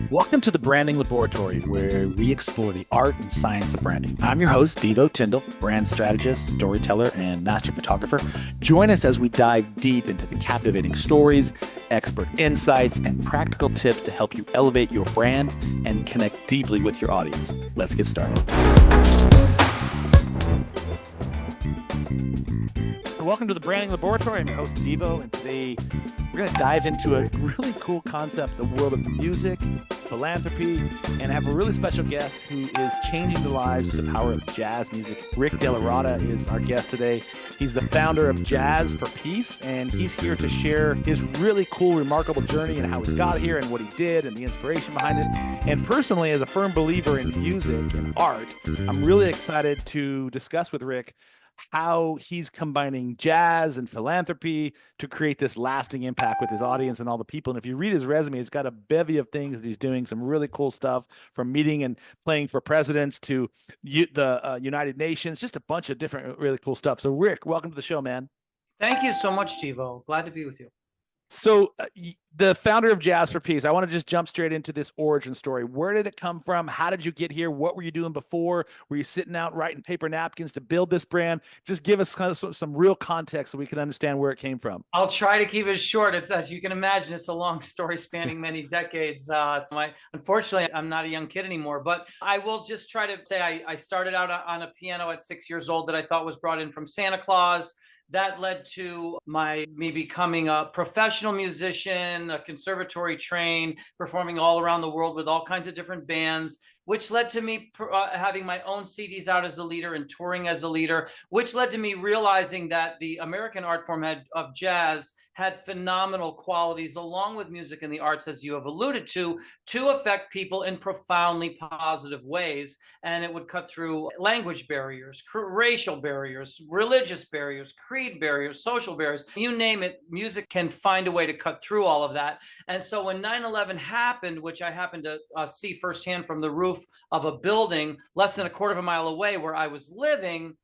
Welcome to the Branding Laboratory, where we explore the art and science of branding. I'm your host, Deevo Tindall, brand strategist, storyteller, and master photographer. Join us as we dive deep into the captivating stories, expert insights, and practical tips to help you elevate your brand and connect deeply with your audience. Let's get started. Welcome to the Branding Laboratory. I'm your host, Deevo, and today we're going to dive into a really cool concept, the world of music, philanthropy, and have a really special guest who is changing the lives through the power of jazz music. Rick Dellaratta is our guest today. He's the founder of JazzForPeace, and he's here to share his really cool, remarkable journey and how he got here and what he did and the inspiration behind it. And personally, as a firm believer in music and art, I'm really excited to discuss with Rick how he's combining jazz and philanthropy to create this lasting impact with his audience and all the people. And if you read his resume, he's got a bevy of things that he's doing, some really cool stuff, from meeting and playing for presidents to the United Nations, just a bunch of different really cool stuff. So Rick, welcome to the show, man. Thank you so much, Deevo. Glad to be with you. So the founder of JazzForPeace, I want to just jump straight into this origin story. Where did it come from? How did you get here? What were you doing before? Were you sitting out writing paper napkins to build this brand? Just give us kind of some real context so we can understand where it came from. I'll try to keep it short. It's, as you can imagine, it's a long story spanning many decades. Unfortunately, I'm not a young kid anymore, but I will just try to say I started out on a piano at 6 years old that I thought was brought in from Santa Claus. That led to me becoming a professional musician, a conservatory trained, performing all around the world with all kinds of different bands, which led to me having my own CDs out as a leader and touring as a leader, which led to me realizing that the American art form of jazz had phenomenal qualities, along with music and the arts, as you have alluded to affect people in profoundly positive ways. And it would cut through language barriers, racial barriers, religious barriers, creed barriers, social barriers, you name it, music can find a way to cut through all of that. And so when 9/11 happened, which I happened to see firsthand from the roof of a building less than a quarter of a mile away where I was living,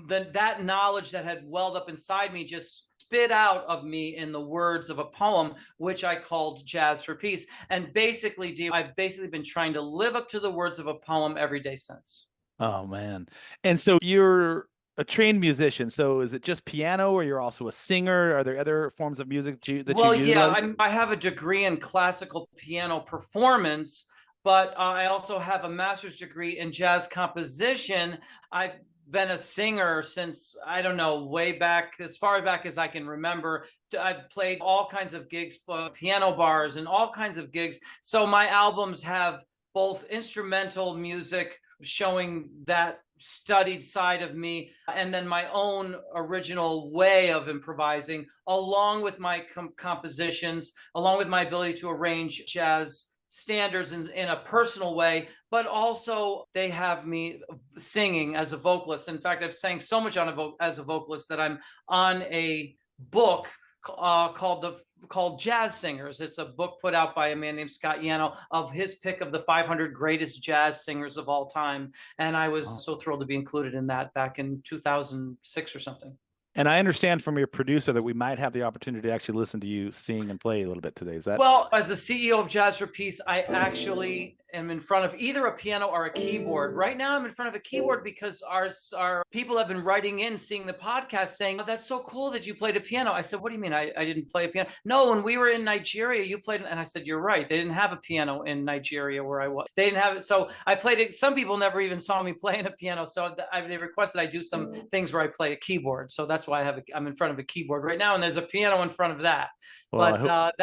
that knowledge that had welled up inside me just spit out of me in the words of a poem, which I called JazzForPeace. And basically, I've basically been trying to live up to the words of a poem every day since. Oh, man. And so you're a trained musician. So is it just piano, or you're also a singer? Are there other forms of music that you utilize? I have a degree in classical piano performance, but I also have a master's degree in jazz composition. I've been a singer since, I don't know, way back, as far back as I can remember. I've played all kinds of gigs, piano bars and all kinds of gigs. So my albums have both instrumental music showing that studied side of me, and then my own original way of improvising, along with my compositions, along with my ability to arrange jazz standards in a personal way, but also they have me singing as a vocalist. In fact, I've sang so much as a vocalist that I'm on a book called Jazz Singers. It's a book put out by a man named Scott Yano of his pick of the 500 greatest jazz singers of all time. And I was so thrilled to be included in that back in 2006 or something. And I understand from your producer that we might have the opportunity to actually listen to you sing and play a little bit today. Is that? Well, as the CEO of JazzForPeace, I actually am in front of either a piano or a keyboard. Right now, I'm in front of a keyboard because our people have been writing in, seeing the podcast, saying, "Oh, that's so cool that you played a piano." I said, "What do you mean I didn't play a piano?" "No, when we were in Nigeria, you played." And I said, "You're right. They didn't have a piano in Nigeria where I was. They didn't have it. So I played it. Some people never even saw me playing a piano. So they requested I do some things where I play a keyboard. So that's why I'm in front of a keyboard right now. And there's a piano in front of that." Well, but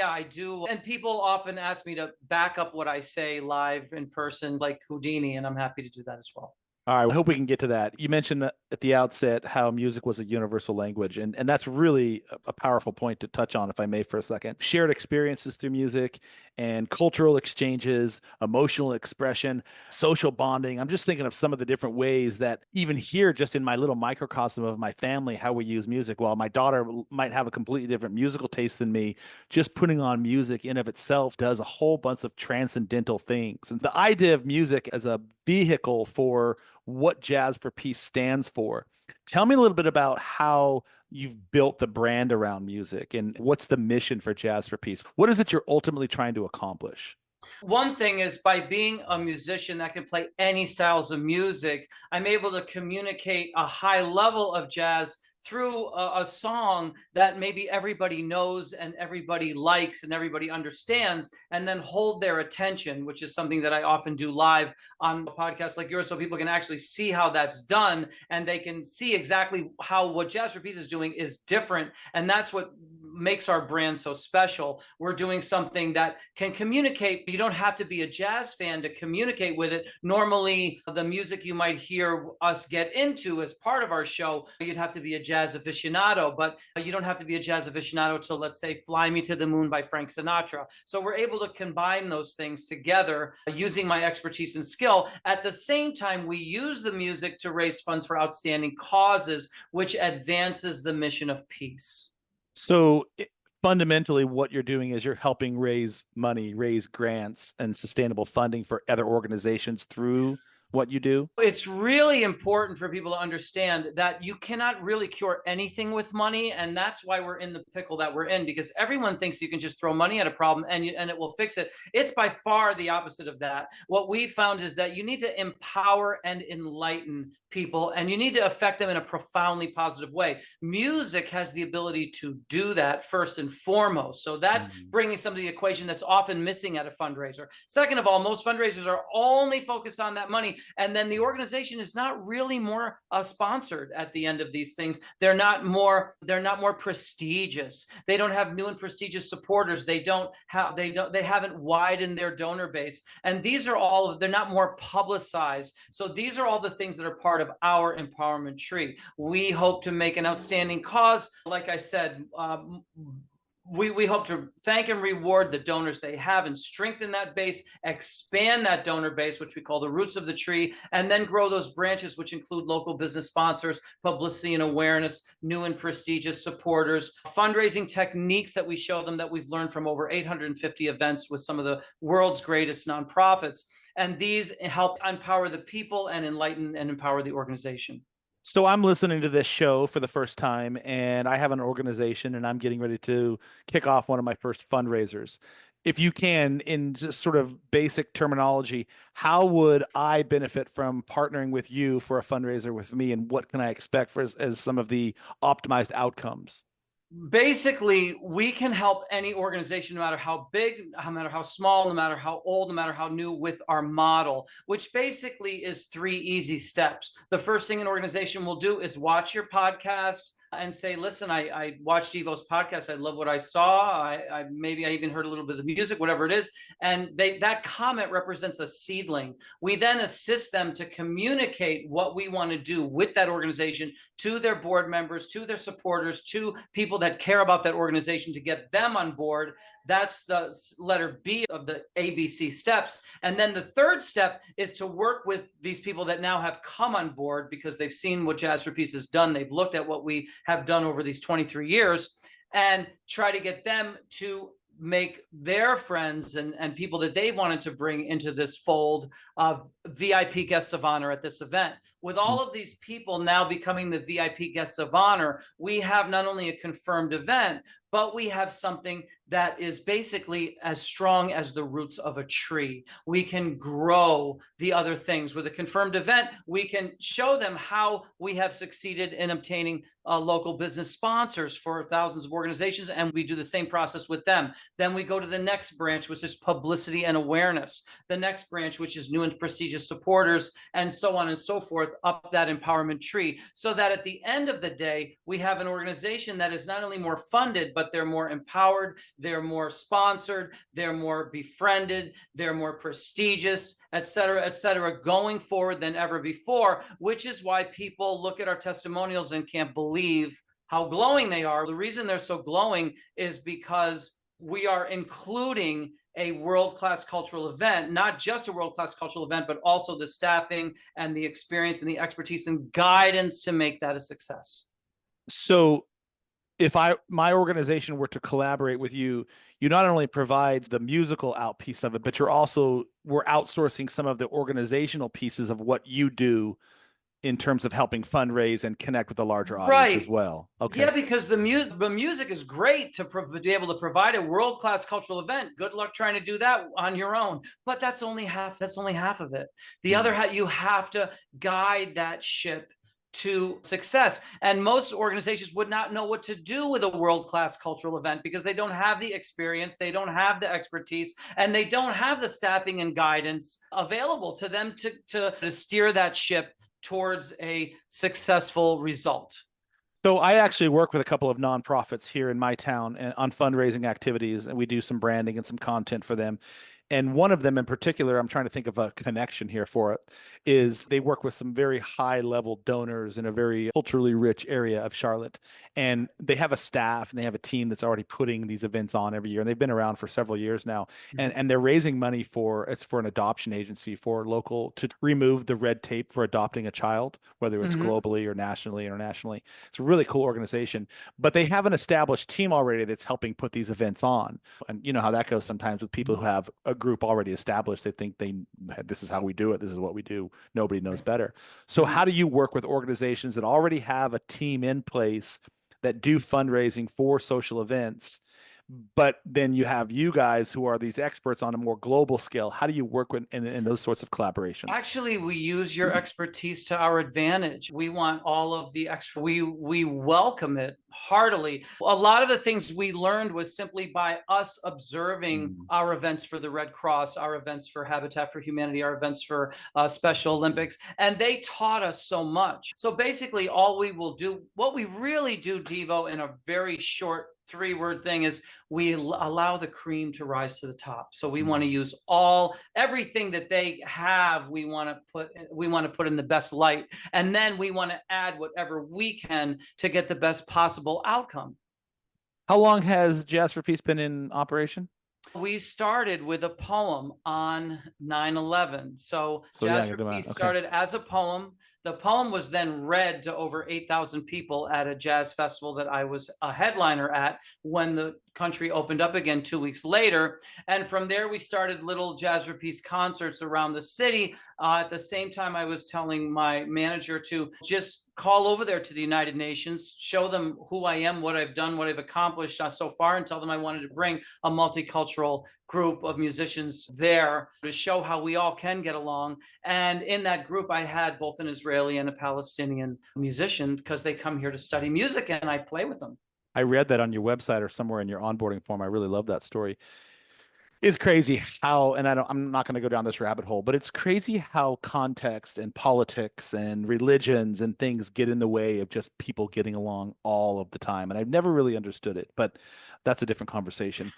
I do. And people often ask me to back up what I say live in person, like Houdini, and I'm happy to do that as well. All right, I hope we can get to that. You mentioned at the outset how music was a universal language, and that's really a powerful point to touch on, if I may, for a second. Shared experiences through music and cultural exchanges, emotional expression, social bonding. I'm just thinking of some of the different ways that even here, just in my little microcosm of my family, how we use music. While my daughter might have a completely different musical taste than me, just putting on music in of itself does a whole bunch of transcendental things. And the idea of music as a vehicle for what Jazz for Peace stands for. Tell me a little bit about how you've built the brand around music and what's the mission for Jazz for Peace. What is it you're ultimately trying to accomplish? One thing is, by being a musician that can play any styles of music, I'm able to communicate a high level of jazz through a song that maybe everybody knows and everybody likes and everybody understands, and then hold their attention, which is something that I often do live on podcasts like yours, so people can actually see how that's done, and they can see exactly how what Jazz for Peace is doing is different. And that's what makes our brand so special. We're doing something that can communicate. You don't have to be a jazz fan to communicate with it. Normally, the music you might hear us get into as part of our show, you'd have to be a jazz aficionado, but you don't have to be a jazz aficionado to, let's say, Fly Me to the Moon by Frank Sinatra. So we're able to combine those things together using my expertise and skill. At the same time, we use the music to raise funds for outstanding causes, which advances the mission of peace. So fundamentally, what you're doing is you're helping raise money, raise grants and sustainable funding for other organizations through what you do? It's really important for people to understand that you cannot really cure anything with money. And that's why we're in the pickle that we're in, because everyone thinks you can just throw money at a problem and it will fix it. It's by far the opposite of that. What we found is that you need to empower and enlighten people, and you need to affect them in a profoundly positive way. Music has the ability to do that first and foremost. So that's bringing some of the equation that's often missing at a fundraiser. Second of all, most fundraisers are only focused on that money. And then the organization is not really more sponsored at the end of these things. They're not more prestigious. They don't have new and prestigious supporters. They haven't widened their donor base. And these are they're not more publicized. So these are all the things that are part of our empowerment tree. We hope to make an outstanding cause. Like I said, we hope to thank and reward the donors they have and strengthen that base, expand that donor base, which we call the roots of the tree, and then grow those branches, which include local business sponsors, publicity and awareness, new and prestigious supporters, fundraising techniques that we show them that we've learned from over 850 events with some of the world's greatest nonprofits. And these help empower the people and enlighten and empower the organization. So I'm listening to this show for the first time, and I have an organization, and I'm getting ready to kick off one of my first fundraisers. If you can, in just sort of basic terminology, how would I benefit from partnering with you for a fundraiser with me, and what can I expect for as some of the optimized outcomes? Basically, we can help any organization, no matter how big, no matter how small, no matter how old, no matter how new, with our model, which basically is 3 easy steps. The first thing an organization will do is watch your podcast and say, listen, I watched Deevo's podcast. I love what I saw. Maybe I even heard a little bit of the music, whatever it is. And that comment represents a seedling. We then assist them to communicate what we want to do with that organization to their board members, to their supporters, to people that care about that organization, to get them on board. That's the letter B of the ABC steps. And then the third step is to work with these people that now have come on board because they've seen what Jazz for Peace has done. They've looked at what we have done over these 23 years and try to get them to make their friends and people that they wanted to bring into this fold of VIP guests of honor at this event. With all of these people now becoming the VIP guests of honor, we have not only a confirmed event, but we have something that is basically as strong as the roots of a tree. We can grow the other things. With a confirmed event, we can show them how we have succeeded in obtaining local business sponsors for thousands of organizations, and we do the same process with them. Then we go to the next branch, which is publicity and awareness. The next branch, which is new and prestigious supporters, and so on and so forth, up that empowerment tree, so that at the end of the day, we have an organization that is not only more funded, but they're more empowered, they're more sponsored, they're more befriended, they're more prestigious, et cetera, going forward than ever before, which is why people look at our testimonials and can't believe how glowing they are. The reason they're so glowing is because we are including a world-class cultural event, not just a world-class cultural event, but also the staffing and the experience and the expertise and guidance to make that a success. So if my organization were to collaborate with you, you not only provide the musical out piece of it, but we're outsourcing some of the organizational pieces of what you do in terms of helping fundraise and connect with a larger audience as Right. well. Yeah, Okay. because the music is great to be able to provide a world-class cultural event. Good luck trying to do that on your own. But that's only half. That's only half of it. The other Mm. half, you have to guide that ship to success. And most organizations would not know what to do with a world-class cultural event because they don't have the experience, they don't have the expertise, and they don't have the staffing and guidance available to them to steer that ship towards a successful result. So I actually work with a couple of nonprofits here in my town on fundraising activities, and we do some branding and some content for them. And one of them in particular, I'm trying to think of a connection here for it, is they work with some very high level donors in a very culturally rich area of Charlotte. And they have a staff and they have a team that's already putting these events on every year. And they've been around for several years now. And they're raising money for an adoption agency for local to remove the red tape for adopting a child, whether it's Mhm. globally or nationally, internationally. It's a really cool organization, but they have an established team already that's helping put these events on. And you know how that goes sometimes with people who have a group already established. They think this is how we do it. This is what we do. Nobody knows better. So Mhm. how do you work with organizations that already have a team in place that do fundraising for social events? But then you have you guys who are these experts on a more global scale. How do you work with in those sorts of collaborations? Actually, we use your expertise to our advantage. We want all of the extra. We welcome it heartily. A lot of the things we learned was simply by us observing Mm. our events for the Red Cross, our events for Habitat for Humanity, our events for Special Olympics, and they taught us so much. So basically, all we will do, what we really do, Devo, in a very short three-word thing is we allow the cream to rise to the top. So we want to use everything that they have. We want to put in the best light, and then we want to add whatever we can to get the best possible outcome. How long has Jazz for Peace been in operation? We started with a poem on 9/11. So So yeah, Jazz you're for doing Peace okay. started as a poem. The poem was then read to over 8,000 people at a jazz festival that I was a headliner at when the country opened up again 2 weeks later. And from there, we started little Jazz for Peace concerts around the city. At the same time, I was telling my manager to just call over there to the United Nations, show them who I am, what I've done, what I've accomplished so far, and tell them I wanted to bring a multicultural group of musicians there to show how we all can get along. And in that group, I had both an Israeli and a Palestinian musician because they come here to study music and I play with them. I read that on your website or somewhere in your onboarding form. I really love that story. It's crazy how, and I'm not going to go down this rabbit hole, but it's crazy how context and politics and religions and things get in the way of just people getting along all of the time. And I've never really understood it, but that's a different conversation.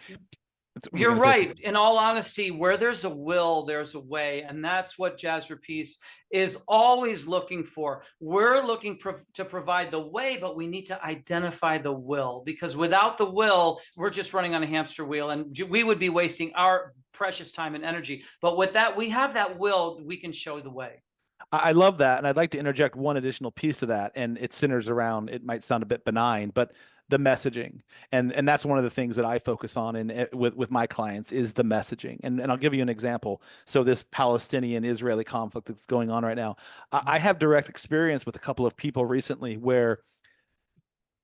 We're You're going to say right. something. In all honesty, where there's a will, there's a way. And that's what Jazz for Peace is always looking for. We're looking to provide the way, but we need to identify the will, because without the will, we're just running on a hamster wheel and we would be wasting our precious time and energy. But with that, we have that will, we can show the way. I love that. And I'd like to interject one additional piece of that. And it centers around, it might sound a bit benign, but the messaging. And that's one of the things that I focus on with my clients is the messaging. And I'll give you an example. So this Palestinian Israeli conflict that's going on right now, I have direct experience with a couple of people recently where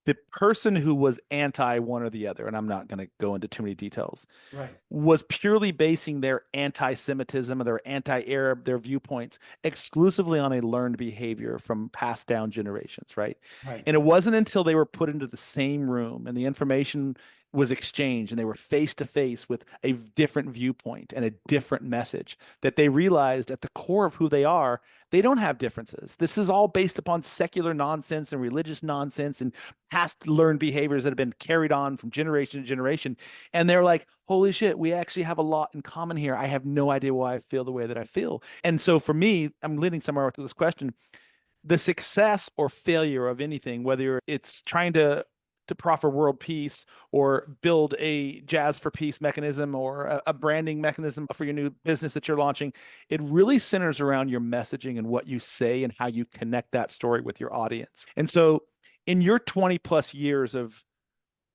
the person who was anti one or the other, and I'm not going to go into too many details, Right. was purely basing their anti-Semitism or their anti-Arab, their viewpoints exclusively on a learned behavior from passed down generations, right? Right. And it wasn't until they were put into the same room and the information was exchanged and they were face to face with a different viewpoint and a different message that they realized at the core of who they are, they don't have differences. This is all based upon secular nonsense and religious nonsense and past learned behaviors that have been carried on from generation to generation. And they're like, holy shit, we actually have a lot in common here. I have no idea why I feel the way that I feel. And so for me, I'm leading somewhere with this question. The success or failure of anything, whether it's trying to proffer world peace or build a Jazz for Peace mechanism or a branding mechanism for your new business that you're launching, it really centers around your messaging and what you say and how you connect that story with your audience. And so in your 20 plus years of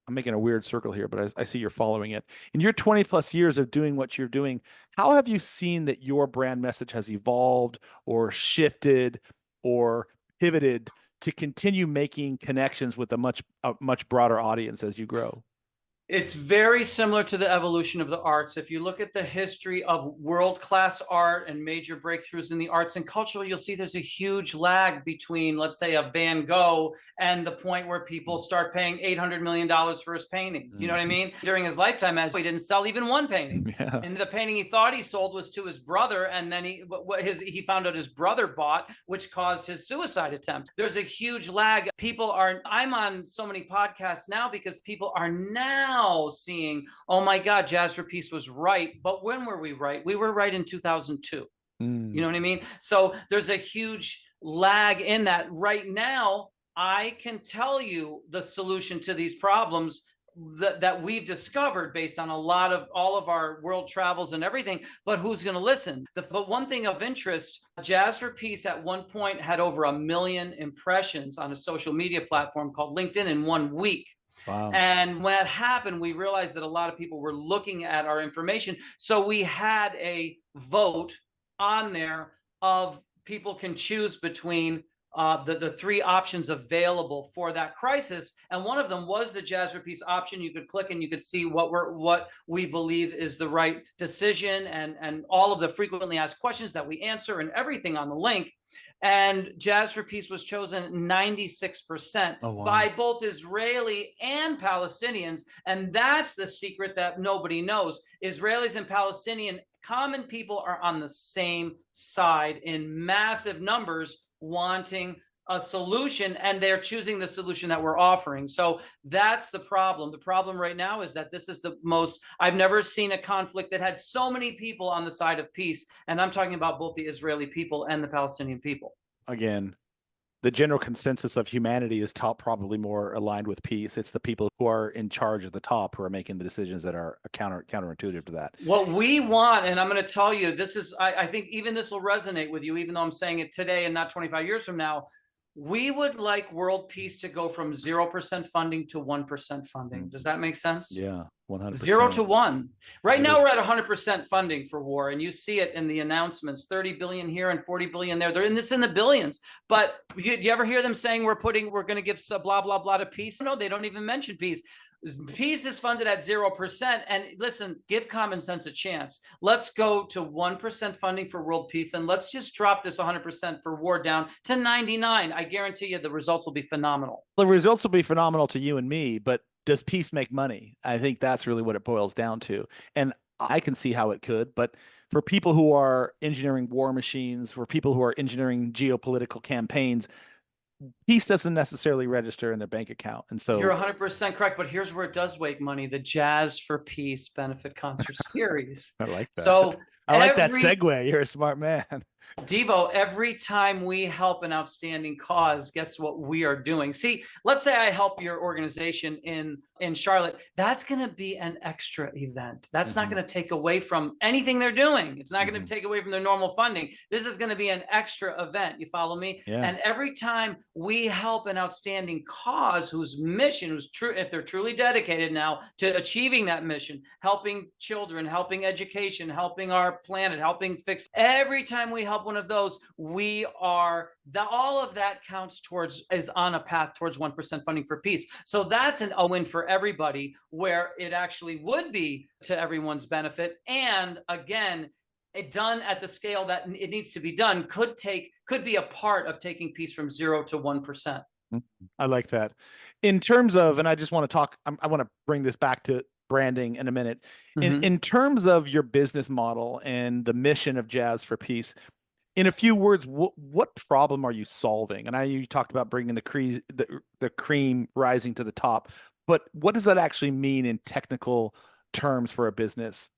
I'm making a weird circle here, but I see you're following it. In your 20 plus years of doing what you're doing, how have you seen that your brand message has evolved or shifted or pivoted to continue making connections with a much broader audience as you grow? It's very similar to the evolution of the arts. If you look at the history of world-class art and major breakthroughs in the arts and culture, you'll see there's a huge lag between, let's say, a Van Gogh and the point where people start paying $800 million for his paintings. You know what I mean? During his lifetime, as he didn't sell even one painting. Yeah. And the painting he thought he sold was to his brother, and then he found out his brother bought, which caused his suicide attempt. There's a huge lag. I'm on so many podcasts now because people are now seeing, oh my God, JazzForPeace was right. But when were we right? We were right in 2002. You know what I mean? So there's a huge lag in that. Right now, I can tell you the solution to these problems that we've discovered based on all of our world travels and everything, but who's going to listen? But one thing of interest, JazzForPeace at one point had over 1 million impressions on a social media platform called LinkedIn in 1 week. Wow. And when that happened, we realized that a lot of people were looking at our information. So we had a vote on there of people can choose between the 3 options available for that crisis. And one of them was the JazzForPeace option. You could click and you could see what we believe is the right decision and all of the frequently asked questions that we answer and everything on the link. And JazzForPeace was chosen 96% by both Israeli and Palestinians. And that's the secret that nobody knows. Israelis and Palestinian common people are on the same side in massive numbers, wanting a solution, and they're choosing the solution that we're offering. So that's the problem. The problem right now is that this is the most, I've never seen a conflict that had so many people on the side of peace. And I'm talking about both the Israeli people and the Palestinian people. Again, the general consensus of humanity is probably more aligned with peace. It's the people who are in charge at the top who are making the decisions that are counterintuitive to that. What we want, and I'm going to tell you, this is, I think even this will resonate with you, even though I'm saying it today and not 25 years from now. We would like world peace to go from 0% funding to 1% funding. Does that make sense? Yeah, 100%. 0 to 1. Right now we're at 100% funding for war, and you see it in the announcements: 30 billion here and 40 billion there. It's in the billions. But do you ever hear them saying we're going to give blah blah blah to peace? No, they don't even mention peace. Peace is funded at 0%. And listen, give common sense a chance. Let's go to 1% funding for world peace, and let's just drop this 100% for war down to 99. I guarantee you the results will be phenomenal. The results will be phenomenal to you and me, but does peace make money? I think that's really what it boils down to. And I can see how it could, but for people who are engineering war machines, for people who are engineering geopolitical campaigns, peace doesn't necessarily register in their bank account. And so you're 100% correct, but here's where it does make money: the JazzForPeace benefit concert series. I like that. So I like that segue. You're a smart man. Deevo, every time we help an outstanding cause, guess what we are doing? See, let's say I help your organization in Charlotte. That's going to be an extra event. That's not going to take away from anything they're doing. It's not going to take away from their normal funding. This is going to be an extra event. You follow me? Yeah. And every time we help an outstanding cause whose mission, if they're truly dedicated now to achieving that mission, helping children, helping education, helping our planet, helping fix, every time we help one of those, all of that counts is on a path towards 1% funding for peace. So that's a win for everybody, where it actually would be to everyone's benefit. And again, it done at the scale that it needs to be done could be a part of taking peace from 0 to 1%. I like that. In terms of, and I just want to talk, I want to bring this back to branding in a minute. In terms of your business model and the mission of JazzForPeace, in a few words, what problem are you solving? And you talked about bringing the cream rising to the top, but what does that actually mean in technical terms for a business?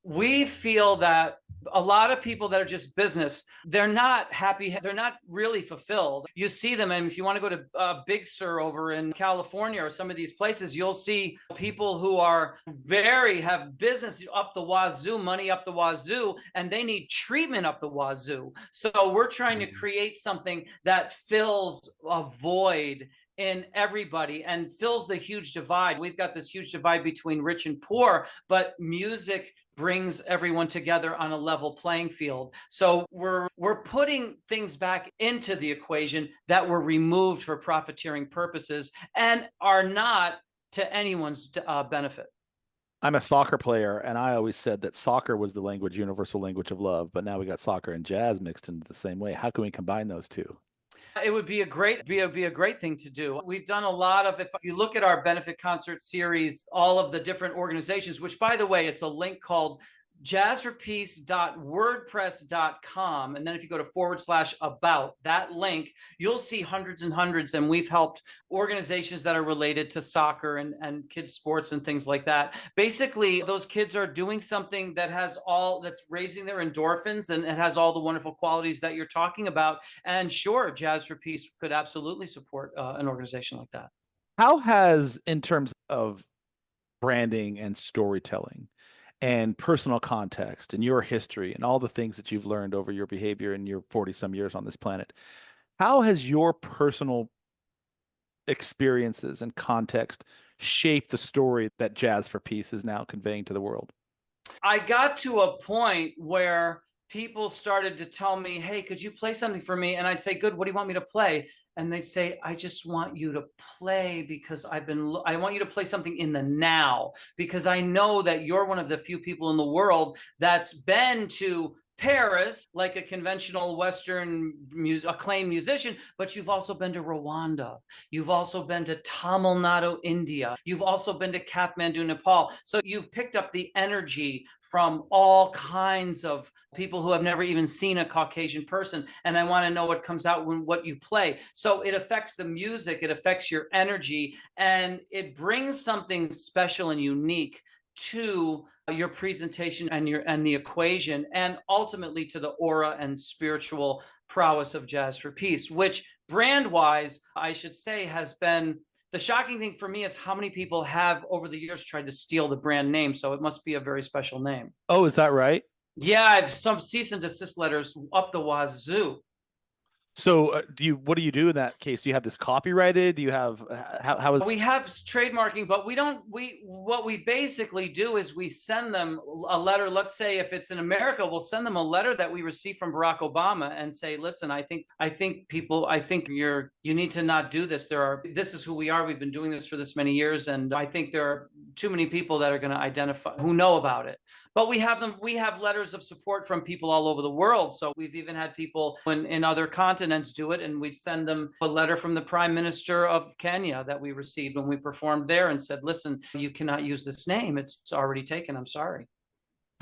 We feel that a lot of people that are just business, they're not happy. They're not really fulfilled. You see them. And if you want to go to Big Sur over in California or some of these places, you'll see people who are have business up the wazoo, money up the wazoo, and they need treatment up the wazoo. So we're trying to create something that fills a void in everybody and fills the huge divide. We've got this huge divide between rich and poor, but music brings everyone together on a level playing field. So we're putting things back into the equation that were removed for profiteering purposes and are not to anyone's benefit. I'm a soccer player, and I always said that soccer was the language, universal language of love. But now we got soccer and jazz mixed into the same way. How can we combine those two? It would be a great thing to do. We've done a lot of, if you look at our benefit concert series, all of the different organizations, which by the way, it's a link called jazzforpeace.wordpress.com. And then if you go to /about that link, you'll see hundreds and hundreds. And we've helped organizations that are related to soccer and kids sports and things like that. Basically, those kids are doing something that has that's raising their endorphins, and it has all the wonderful qualities that you're talking about. And sure, Jazz for Peace could absolutely support an organization like that. How has, in terms of branding and storytelling and personal context and your history and all the things that you've learned over your behavior in your 40 some years on this planet, how has your personal experiences and context shaped the story that Jazz for Peace is now conveying to the world? I got to a point where people started to tell me, hey, could you play something for me? And I'd say, good, what do you want me to play? And they'd say, I just want you to play because I want you to play something in the now, because I know that you're one of the few people in the world that's been to Paris, like a conventional Western acclaimed musician, but you've also been to Rwanda. You've also been to Tamil Nadu, India. You've also been to Kathmandu, Nepal. So you've picked up the energy from all kinds of people who have never even seen a Caucasian person. And I want to know what comes out when what you play. So it affects the music, it affects your energy, and it brings something special and unique to your presentation and the equation, and ultimately to the aura and spiritual prowess of Jazz for Peace, which brand wise, I should say, has been the shocking thing for me is how many people have over the years tried to steal the brand name. So it must be a very special name. Oh, is that right? Yeah, I have some cease and desist letters up the wazoo. So what do you do in that case? Do you have this copyrighted? Do you have, how is? We have trademarking, but what we basically do is we send them a letter. Let's say if it's in America, we'll send them a letter that we received from Barack Obama and say, listen, I think you need to not do this. This is who we are. We've been doing this for this many years. And I think there are too many people that are going to identify who know about it. But we have letters of support from people all over the world. So we've even had people in other continents do it. And we'd send them a letter from the Prime Minister of Kenya that we received when we performed there and said, listen, you cannot use this name. It's already taken. I'm sorry.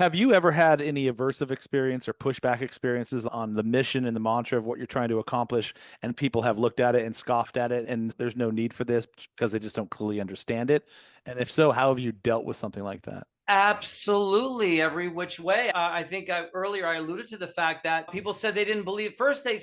Have you ever had any aversive experience or pushback experiences on the mission and the mantra of what you're trying to accomplish, and people have looked at it and scoffed at it and there's no need for this because they just don't clearly understand it? And if so, how have you dealt with something like that? Absolutely, every which way. I think earlier I alluded to the fact that people said they didn't believe. First they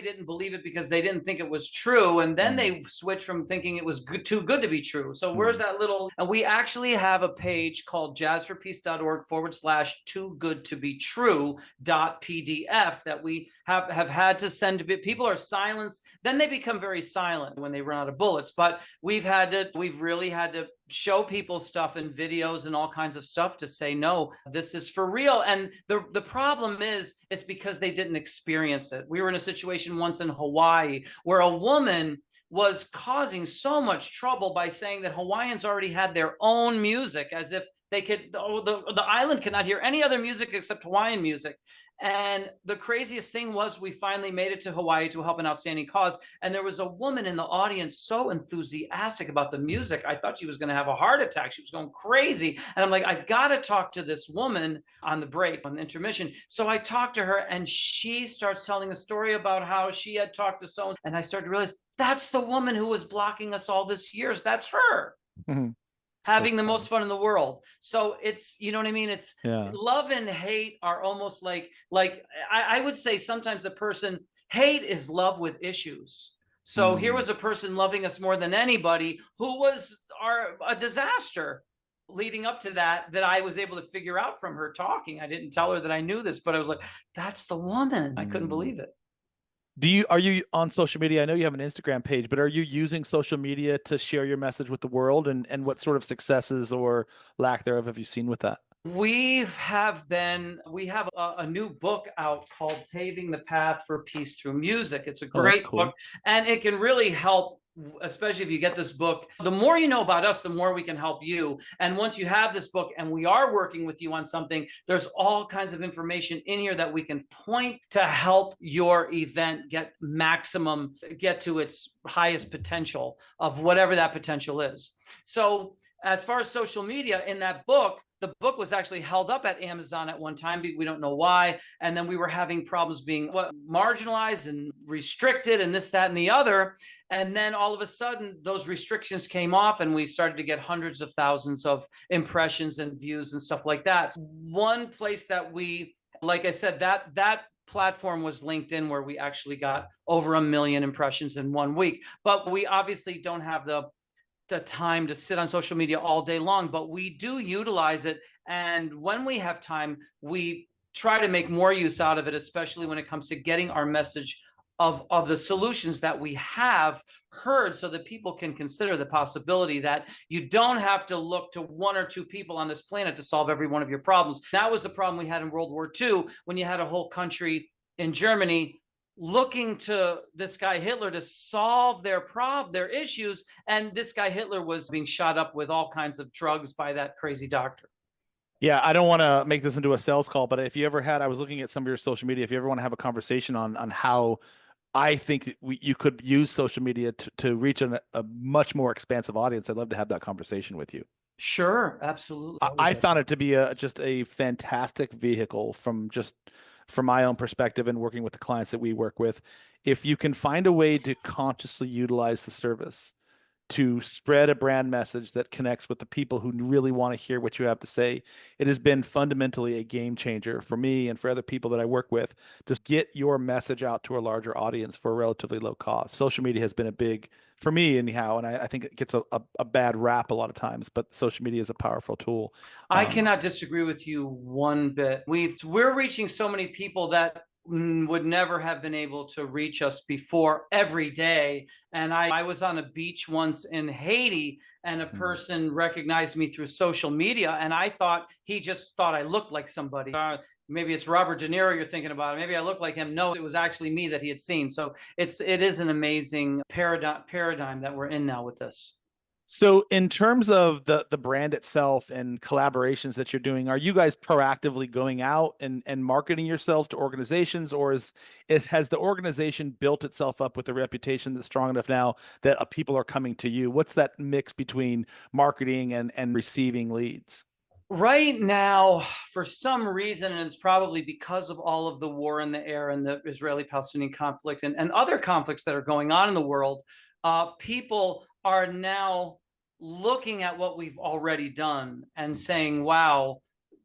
didn't believe it because they didn't think it was true, and then they switched from thinking it was too good to be true. So where's that little? And we actually have a page called jazzforpeace.org/too-good-to-be-true.pdf that we have had to send to people. Are silenced, then they become very silent when they run out of bullets. But we've really had to show people stuff and videos and all kinds of stuff to say, no, this is for real. And the problem is, it's because they didn't experience it. We were in a situation once in Hawaii where a woman was causing so much trouble by saying that Hawaiians already had their own music, as if they could, the island cannot hear any other music except Hawaiian music. And the craziest thing was we finally made it to Hawaii to help an outstanding cause. And there was a woman in the audience so enthusiastic about the music. I thought she was going to have a heart attack. She was going crazy. And I'm like, I've got to talk to this woman on the break, on the intermission. So I talked to her and she starts telling a story about how she had talked to someone. And I started to realize that's the woman who was blocking us all this years. That's her. Mm-hmm. Having the most fun in the world. So it's, you know what I mean? It's love and hate are almost like I would say sometimes hate is love with issues. So here was a person loving us more than anybody who was a disaster leading up to that I was able to figure out from her talking. I didn't tell her that I knew this, but I was like, that's the woman. I couldn't believe it. Are you on social media? I know you have an Instagram page, but are you using social media to share your message with the world, and what sort of successes or lack thereof have you seen with that? We have a new book out called Paving the Path for Peace Through Music. It's a Oh, that's great book, cool. and it can really help, especially if you get this book. The more you know about us, the more we can help you. And once you have this book and we are working with you on something, there's all kinds of information in here that we can point to help your event get to its highest potential of whatever that potential is. So as far as social media, in that book, the book was actually held up at Amazon at one time. We don't know why. And then we were having problems being marginalized and restricted and this, that, and the other. And then all of a sudden, those restrictions came off and we started to get hundreds of thousands of impressions and views and stuff like that. One place that like I said, that platform was LinkedIn, where we actually got over 1 million impressions in 1 week. But we obviously don't have the time to sit on social media all day long, but we do utilize it. And when we have time, we try to make more use out of it, especially when it comes to getting our message of the solutions that we have heard, so that people can consider the possibility that you don't have to look to 1 or 2 people on this planet to solve every one of your problems. That was the problem we had in World War II, when you had a whole country in Germany looking to this guy Hitler to solve their issues, and this guy Hitler was being shot up with all kinds of drugs by that crazy doctor. Yeah, I don't want to make this into a sales call, but if you ever I was looking at some of your social media. If you ever want to have a conversation on how I think you could use social media to reach a much more expansive audience, I'd love to have that conversation with you. Sure, absolutely. I found it to be just a fantastic vehicle from my own perspective and working with the clients that we work with. If you can find a way to consciously utilize the service to spread a brand message that connects with the people who really want to hear what you have to say, it has been fundamentally a game changer for me and for other people that I work with. Just get your message out to a larger audience for a relatively low cost. Social media has been a big, for me anyhow, and I think it gets a bad rap a lot of times, but social media is a powerful tool. I cannot disagree with you one bit. We're reaching so many people that would never have been able to reach us before every day. And I was on a beach once in Haiti, and a person recognized me through social media, and he just thought I looked like somebody. Maybe it's Robert De Niro you're thinking about. Maybe I look like him. No, it was actually me that he had seen. So it is an amazing paradigm that we're in now with this. So in terms of the brand itself and collaborations that you're doing, are you guys proactively going out and marketing yourselves to organizations, or has the organization built itself up with a reputation that's strong enough now that people are coming to you? What's that mix between marketing and receiving leads? Right now, for some reason, and it's probably because of all of the war in the air and the Israeli-Palestinian conflict and other conflicts that are going on in the world, people are now looking at what we've already done and saying, wow,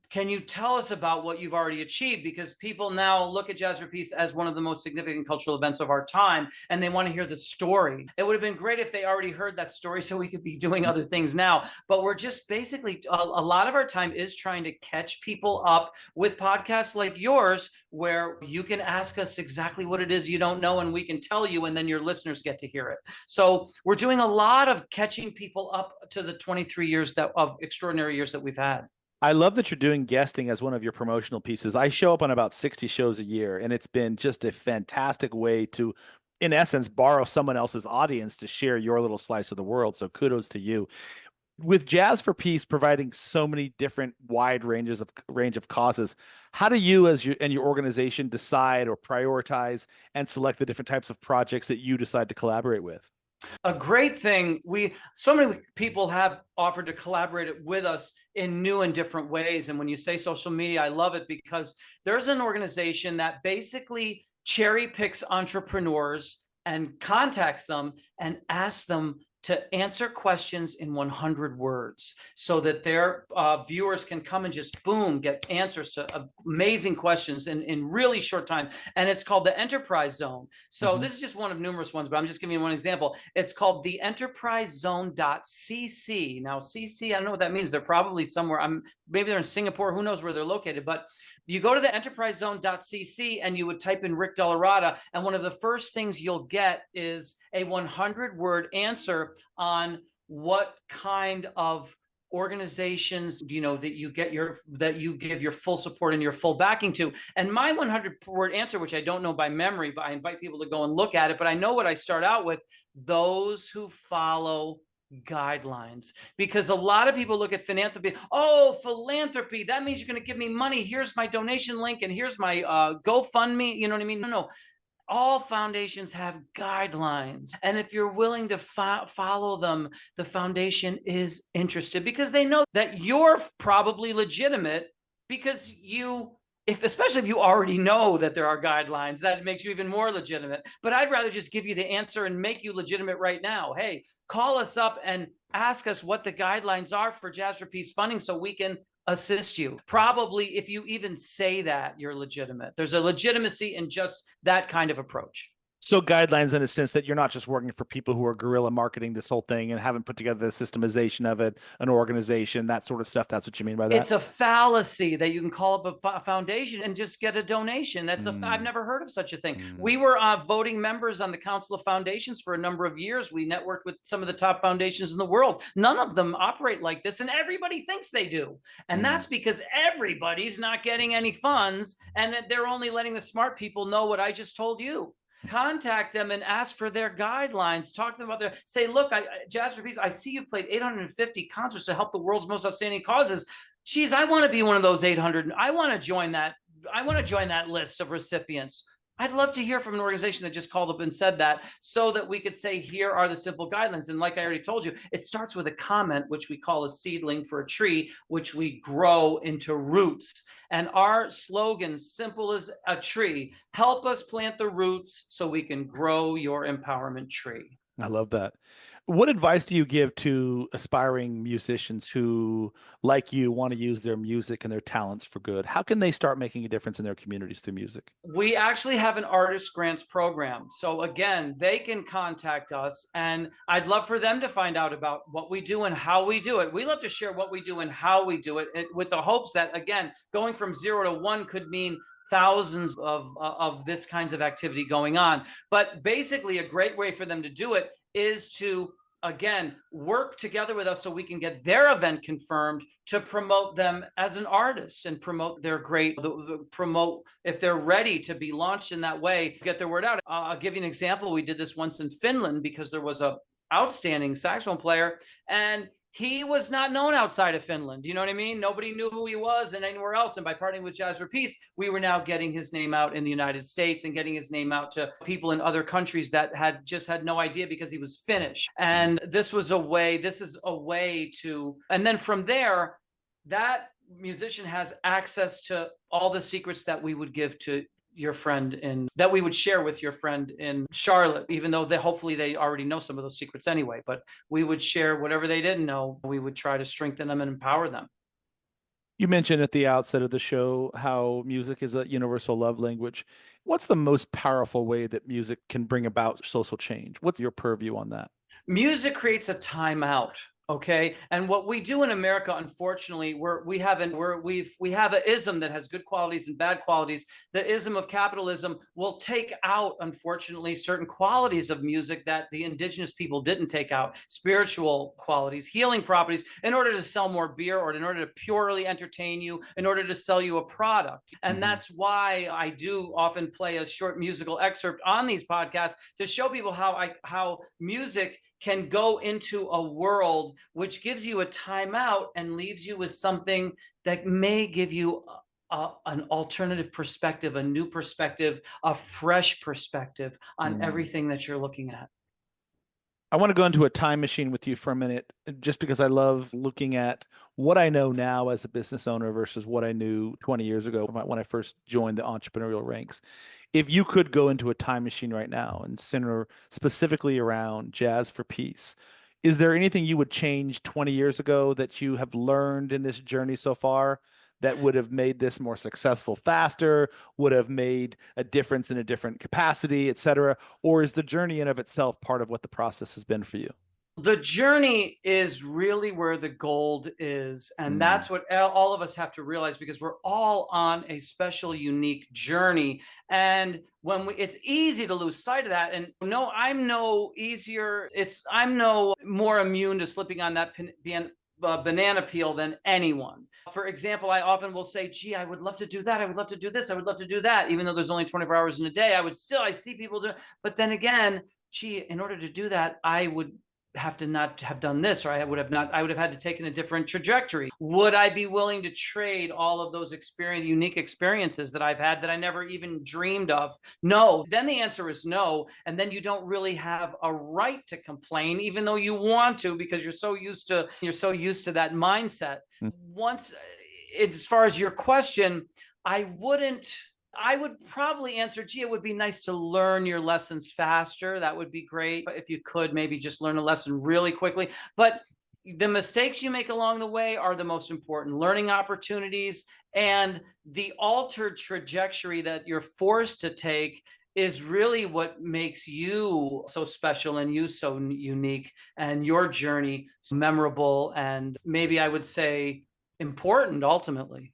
can you tell us about what you've already achieved? Because people now look at JazzForPeace as one of the most significant cultural events of our time, and they want to hear the story. It would have been great if they already heard that story so we could be doing other things now. But we're just basically, a lot of our time is trying to catch people up with podcasts like yours, where you can ask us exactly what it is you don't know, and we can tell you, and then your listeners get to hear it. So we're doing a lot of catching people up to the 23 years of extraordinary years that we've had. I love that you're doing guesting as one of your promotional pieces. I show up on about 60 shows a year, and it's been just a fantastic way to, in essence, borrow someone else's audience to share your little slice of the world. So kudos to you. With JazzForPeace providing so many different wide range of causes, how do you and your organization decide or prioritize and select the different types of projects that you decide to collaborate with? A great thing, so many people have offered to collaborate with us in new and different ways. And when you say social media, I love it, because there's an organization that basically cherry picks entrepreneurs and contacts them and asks them to answer questions in 100 words so that their viewers can come and just boom, get answers to amazing questions in really short time. And it's called the Enterprise Zone. So this is just one of numerous ones, but I'm just giving you one example. It's called the enterprisezone.cc. Now, CC, I don't know what that means. They're probably somewhere. Maybe they're in Singapore. Who knows where they're located? But you go to the enterprisezone.cc and you would type in Rick Dellaratta, and one of the first things you'll get is a 100-word answer on what kind of organizations that you give your full support and your full backing to. And my 100-word answer, which I don't know by memory, but I invite people to go and look at it, but I know what I start out with: those who follow guidelines. Because a lot of people look at philanthropy. Oh, philanthropy, that means you're going to give me money. Here's my donation link and here's my GoFundMe. You know what I mean? No. All foundations have guidelines. And if you're willing to follow them, the foundation is interested, because they know that you're probably legitimate, because especially if you already know that there are guidelines, that makes you even more legitimate. But I'd rather just give you the answer and make you legitimate right now. Hey, call us up and ask us what the guidelines are for JazzForPeace funding so we can assist you. Probably if you even say that, you're legitimate. There's a legitimacy in just that kind of approach. So guidelines in a sense that you're not just working for people who are guerrilla marketing this whole thing and haven't put together the systemization of it, an organization, that sort of stuff. That's what you mean by that? It's a fallacy that you can call up a foundation and just get a donation. I've never heard of such a thing. We were voting members on the Council of Foundations for a number of years. We networked with some of the top foundations in the world. None of them operate like this, and everybody thinks they do. And that's because everybody's not getting any funds, and that they're only letting the smart people know what I just told you. Contact them and ask for their guidelines. Talk to them about say, look, JazzForPeace, I see you've played 850 concerts to help the world's most outstanding causes. Geez, I want to be one of those 800. I want to join that. I want to join that list of recipients. I'd love to hear from an organization that just called up and said that, so that we could say, here are the simple guidelines. And like I already told you, it starts with a comment, which we call a seedling for a tree, which we grow into roots. And our slogan, simple as a tree: help us plant the roots so we can grow your empowerment tree. I love that. What advice do you give to aspiring musicians who, like you, want to use their music and their talents for good? How can they start making a difference in their communities through music? We actually have an artist grants program. So again, they can contact us, and I'd love for them to find out about what we do and how we do it. We love to share what we do and how we do it, with the hopes that, again, going from 0 to 1 could mean thousands of this kinds of activity going on. But basically, a great way for them to do it is to, again, work together with us so we can get their event confirmed, to promote them as an artist and promote their promote if they're ready to be launched in that way, get their word out. I'll give you an example. We did this once in Finland because there was a outstanding saxophone player, and he was not known outside of Finland. You know what I mean? Nobody knew who he was and anywhere else. And by partnering with JazzForPeace, we were now getting his name out in the United States and getting his name out to people in other countries that had no idea, because he was Finnish. And this is a way to, and then from there, that musician has access to all the secrets that we would give to your friend that we would share with your friend in Charlotte, even though hopefully they already know some of those secrets anyway, but we would share whatever they didn't know. We would try to strengthen them and empower them. You mentioned at the outset of the show how music is a universal love language. What's the most powerful way that music can bring about social change? What's your purview on that? Music creates a timeout. Okay. And what we do in America, unfortunately, we have an ism that has good qualities and bad qualities. The ism of capitalism will take out, unfortunately, certain qualities of music that the indigenous people didn't take out: spiritual qualities, healing properties, in order to sell more beer, or in order to purely entertain you, in order to sell you a product. And that's why I do often play a short musical excerpt on these podcasts to show people how music can go into a world which gives you a timeout and leaves you with something that may give you an alternative perspective, a new perspective, a fresh perspective on everything that you're looking at. I want to go into a time machine with you for a minute, just because I love looking at what I know now as a business owner versus what I knew 20 years ago when I first joined the entrepreneurial ranks. If you could go into a time machine right now and center specifically around JazzForPeace, Is there anything you would change 20 years ago that you have learned in this journey so far that would have made this more successful faster, would have made a difference in a different capacity, et cetera? Or is the journey in of itself part of what the process has been for you? The journey is really where the gold is. And Mm. that's what all of us have to realize, because we're all on a special, unique journey. And it's easy to lose sight of that. And no, I'm no easier. I'm no more immune to slipping on that banana peel than anyone. For example, I often will say, gee, I would love to do that. I would love to do this. I would love to do that. Even though there's only 24 hours in a day, I see people do it. But then again, gee, in order to do that, I would have to not have done this, or I would have had to take a different trajectory. Would I be willing to trade all of those unique experiences that I've had that I never even dreamed of? No. Then the answer is no. And then you don't really have a right to complain, even though you want to, because you're so used to that mindset. Mm. Once, as far as your question, I would probably answer, gee, it would be nice to learn your lessons faster. That would be great. But if you could maybe just learn a lesson really quickly. But the mistakes you make along the way are the most important learning opportunities, and the altered trajectory that you're forced to take is really what makes you so special and you so unique, and your journey memorable, and maybe I would say important ultimately.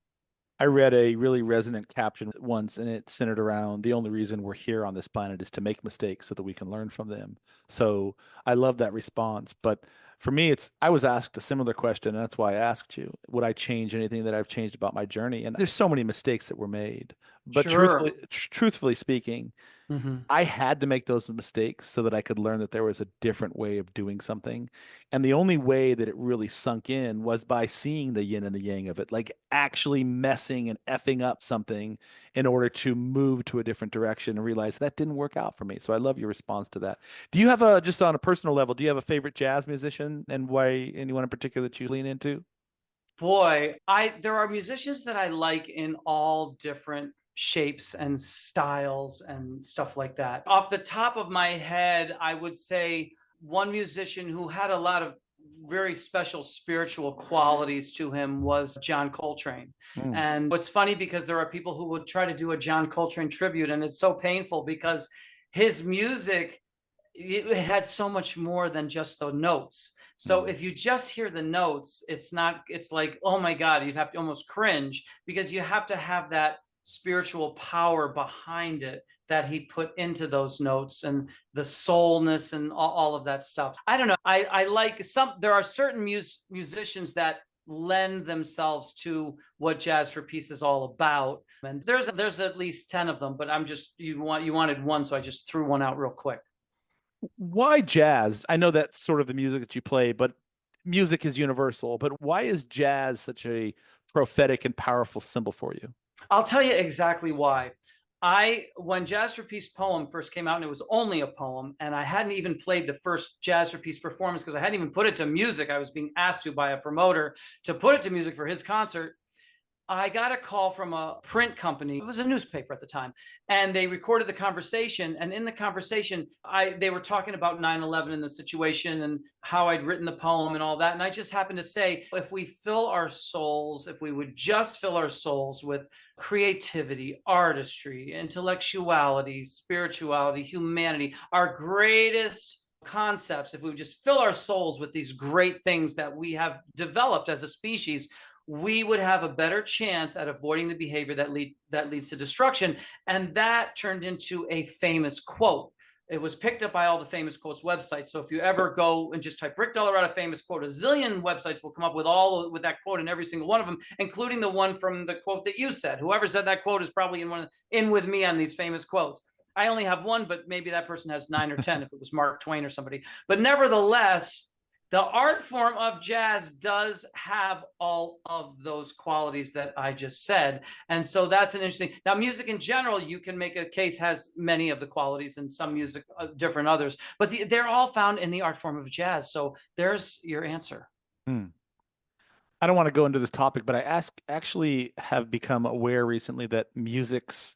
I read a really resonant caption once, and it centered around the only reason we're here on this planet is to make mistakes so that we can learn from them. So I love that response. But for me, I was asked a similar question, and that's why I asked you, would I change anything that I've changed about my journey? And there's so many mistakes that were made. But Sure. truthfully speaking, Mhm. I had to make those mistakes so that I could learn that there was a different way of doing something. And the only way that it really sunk in was by seeing the yin and the yang of it, like actually messing and effing up something in order to move to a different direction and realize that didn't work out for me. So I love your response to that. Do you have just on a personal level, do you have a favorite jazz musician, and why anyone in particular that you lean into? Boy, there are musicians that I like in all different shapes and styles and stuff like that. Off the top of my head, I would say one musician who had a lot of very special spiritual qualities to him was John Coltrane. Mm. And what's funny, because there are people who would try to do a John Coltrane tribute, and it's so painful because his music, it had so much more than just the notes. So Mm. if you just hear the notes, it's like, oh my God, you'd have to almost cringe, because you have to have that spiritual power behind it that he put into those notes, and the soulness and all of that stuff. I don't know. I like there are certain musicians that lend themselves to what Jazz for Peace is all about. And there's at least 10 of them, but you wanted one, so I just threw one out real quick. Why jazz? I know that's sort of the music that you play, but music is universal. But why is jazz such a prophetic and powerful symbol for you? I'll tell you exactly why. When Jazz for Peace poem first came out, and it was only a poem, and I hadn't even played the first Jazz for Peace performance because I hadn't even put it to music. I was being asked to by a promoter to put it to music for his concert. I got a call from a print company. It was a newspaper at the time. And they recorded the conversation. And in the conversation, they were talking about 9/11 and the situation and how I'd written the poem and all that. And I just happened to say, if we would just fill our souls with creativity, artistry, intellectuality, spirituality, humanity, our greatest concepts, if we would just fill our souls with these great things that we have developed as a species, we would have a better chance at avoiding the behavior that leads to destruction. And that turned into a famous quote. It was picked up by all the famous quotes websites. So if you ever go and just type Rick Dellaratta famous quote, a zillion websites will come up with that quote in every single one of them, including the one from the quote that you said. Whoever said that quote is probably in with me on these famous quotes. I only have one, but maybe that person has 9 or 10 if it was Mark Twain or somebody. But nevertheless, the art form of jazz does have all of those qualities that I just said. And so that's an interesting. Now, music in general, you can make a case, has many of the qualities, and some music different others, but they're all found in the art form of jazz. So there's your answer. Hmm. I don't want to go into this topic, but actually have become aware recently that music's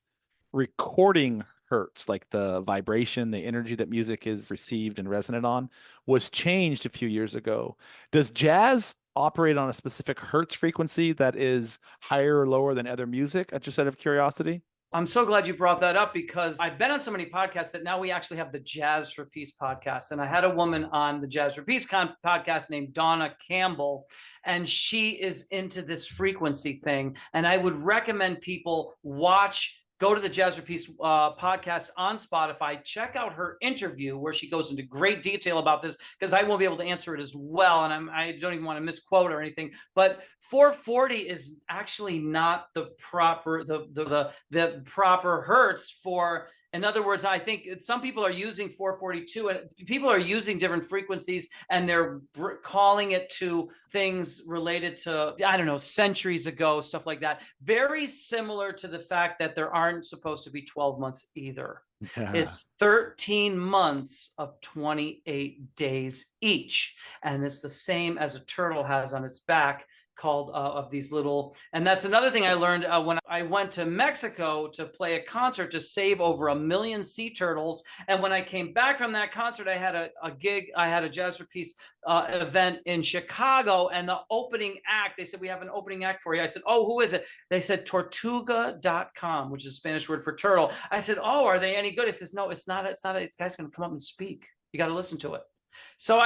recording hertz, like the vibration, the energy that music is received and resonant on, was changed a few years ago. Does jazz operate on a specific hertz frequency that is higher or lower than other music? Just out of curiosity. I'm so glad you brought that up because I've been on so many podcasts that now we actually have the Jazz for Peace podcast. And I had a woman on the Jazz for Peace podcast named Donna Campbell, and she is into this frequency thing. And I would recommend people go to the Jazz for Peace podcast on Spotify, check out her interview where she goes into great detail about this, because I won't be able to answer it as well. And I don't even want to misquote or anything, but 440 is actually not the proper, the proper hertz for. In other words, I think some people are using 442 and people are using different frequencies and they're calling it to things related to, I don't know, centuries ago, stuff like that. Very similar to the fact that there aren't supposed to be 12 months either. Yeah. It's 13 months of 28 days each. And it's the same as a turtle has on its back, called of these little. And that's another thing I learned when I went to Mexico to play a concert to save over 1 million sea turtles. And when I came back from that concert, I had a gig, I had a Jazz for Peace event in Chicago, and the opening act, they said, we have an opening act for you. I said, oh, who is it? They said tortuga.com, which is a Spanish word for turtle. I said, oh, are they any good? He says, no, it's not. This guy's going to come up and speak. You got to listen to it. So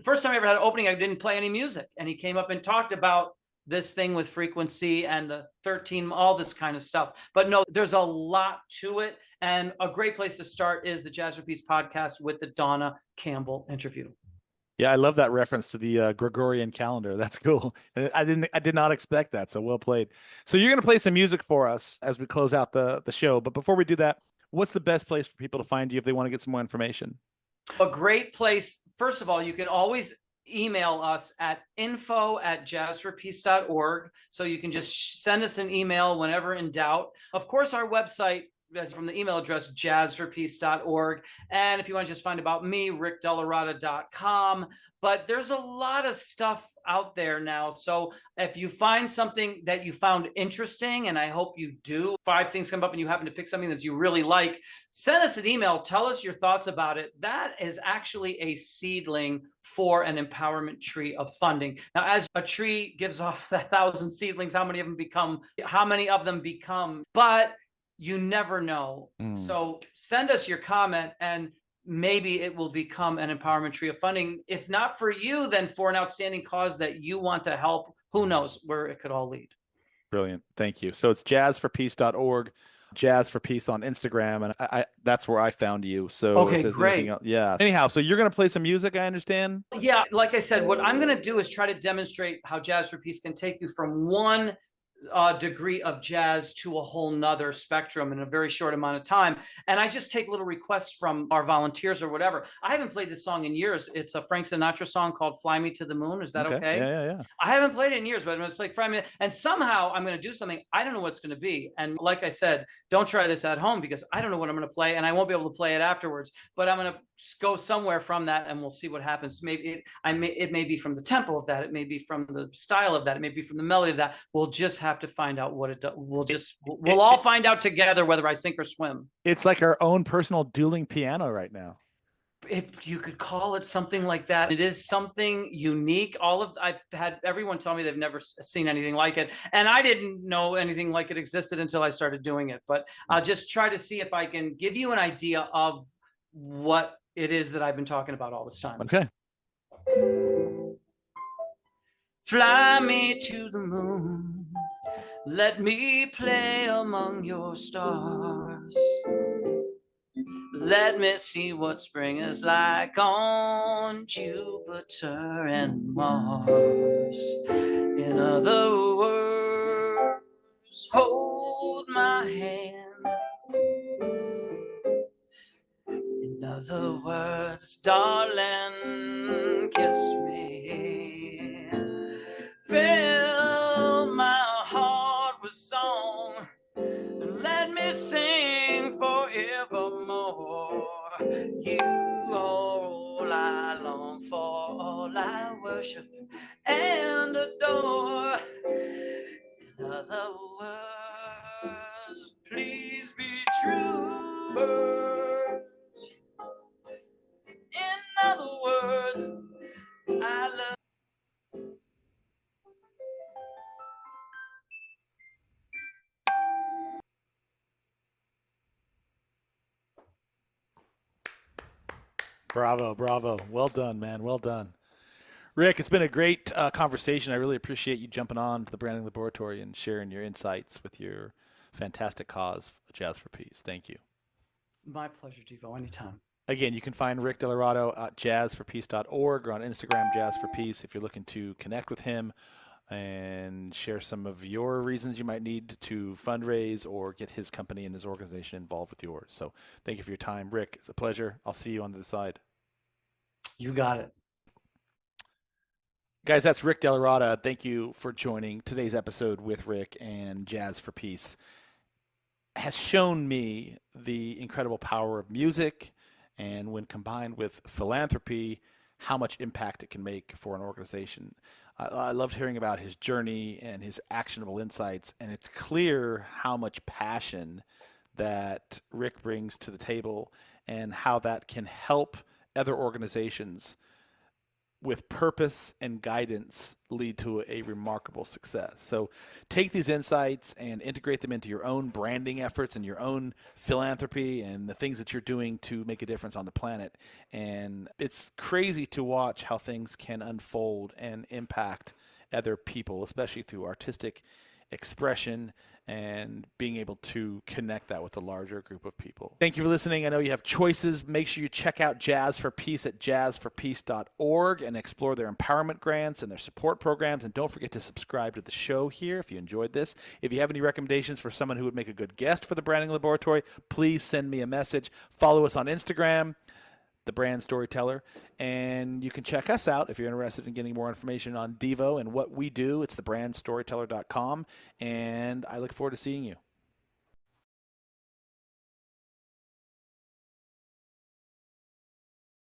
first time I ever had an opening, I didn't play any music. And he came up and talked about this thing with frequency and the 13, all this kind of stuff. But no, there's a lot to it. And a great place to start is the Jazz for Peace podcast with the Donna Campbell interview. Yeah, I love that reference to the Gregorian calendar. That's cool. I did not expect that. So well played. So you're going to play some music for us as we close out the show. But before we do that, what's the best place for people to find you if they want to get some more information? A great place. First of all, you can always email us at info@jazzforpeace.org. So you can just send us an email whenever in doubt. Of course, our website is from the email address, jazzforpeace.org. And if you want to just find about me, rickdellaratta.com. But there's a lot of stuff out there now. So if you find something that you found interesting, and I hope you do, 5 things come up and you happen to pick something that you really like, send us an email, tell us your thoughts about it. That is actually a seedling for an empowerment tree of funding. Now, as a tree gives off 1,000 seedlings, how many of them become? But you never know. So send us your comment and maybe it will become an empowerment tree of funding. If not for you, then for an outstanding cause that you want to help. Who knows where it could all lead. Brilliant. Thank you. So it's jazzforpeace.org, Jazz for Peace on Instagram. And I that's where I found you. So okay, great. Yeah. Anyhow, so you're going to play some music, I understand? Yeah. Like I said, what I'm going to do is try to demonstrate how Jazz for Peace can take you from one degree of jazz to a whole nother spectrum in a very short amount of time. And I just take little requests from our volunteers or whatever. I haven't played this song in years. It's a Frank Sinatra song called Fly Me to the Moon. Is that okay? Yeah. I haven't played it in years, but I'm going to play Fly Me. And somehow I'm going to do something. I don't know what's going to be. And like I said, don't try this at home because I don't know what I'm going to play and I won't be able to play it afterwards. But I'm going to go somewhere from that and we'll see what happens. Maybe it may be from the tempo of that. It may be from the style of that. It may be from the melody of that. We'll just have to find out what it does. We'll all find out together whether I sink or swim. It's like our own personal dueling piano right now. You could call it something like that. It is something unique. I've had everyone tell me they've never seen anything like it. And I didn't know anything like it existed until I started doing it. But I'll just try to see if I can give you an idea of what it is that I've been talking about all this time. Okay. Fly me to the moon. Let me play among your stars. Let me see what spring is like on Jupiter and Mars. In other words, hold my hand. In other words, darling, kiss me. Fill my heart with song and let me sing forevermore. You are all I long for, all I worship and adore. In other words, please be true. Bravo, bravo. Well done, man. Well done. Rick, it's been a great conversation. I really appreciate you jumping on to the Branding Laboratory and sharing your insights with your fantastic cause, Jazz for Peace. Thank you. My pleasure, Deevo. Anytime. Again, you can find Rick Dellaratta at jazzforpeace.org or on Instagram, Jazz for Peace, if you're looking to connect with him and share some of your reasons you might need to fundraise or get his company and his organization involved with yours. So thank you for your time, Rick. It's a pleasure. I'll see you on the other side. You got it. Guys, that's Rick Dellaratta. Thank you for joining today's episode with Rick, and Jazz for Peace has shown me the incredible power of music, and when combined with philanthropy, how much impact it can make for an organization. I loved hearing about his journey and his actionable insights, and it's clear how much passion that Rick brings to the table and how that can help other organizations with purpose and guidance lead to a remarkable success. So take these insights and integrate them into your own branding efforts and your own philanthropy and the things that you're doing to make a difference on the planet. And it's crazy to watch how things can unfold and impact other people, especially through artistic expression and being able to connect that with a larger group of people. Thank you for listening. I know you have choices. Make sure you check out Jazz for Peace at jazzforpeace.org and explore their empowerment grants and their support programs. And don't forget to subscribe to the show here if you enjoyed this. If you have any recommendations for someone who would make a good guest for the Branding Laboratory, please send me a message. Follow us on Instagram, The Brand Storyteller, and you can check us out if you're interested in getting more information on Deevo and what we do. It's thebrandstoryteller.com, and I look forward to seeing you.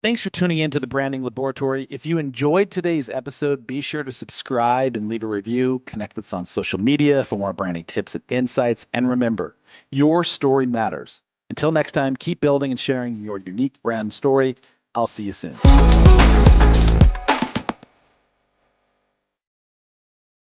Thanks for tuning in to the Branding Laboratory. If you enjoyed today's episode, be sure to subscribe and leave a review. Connect with us on social media for more branding tips and insights. And remember, your story matters. Until next time, keep building and sharing your unique brand story. I'll see you soon.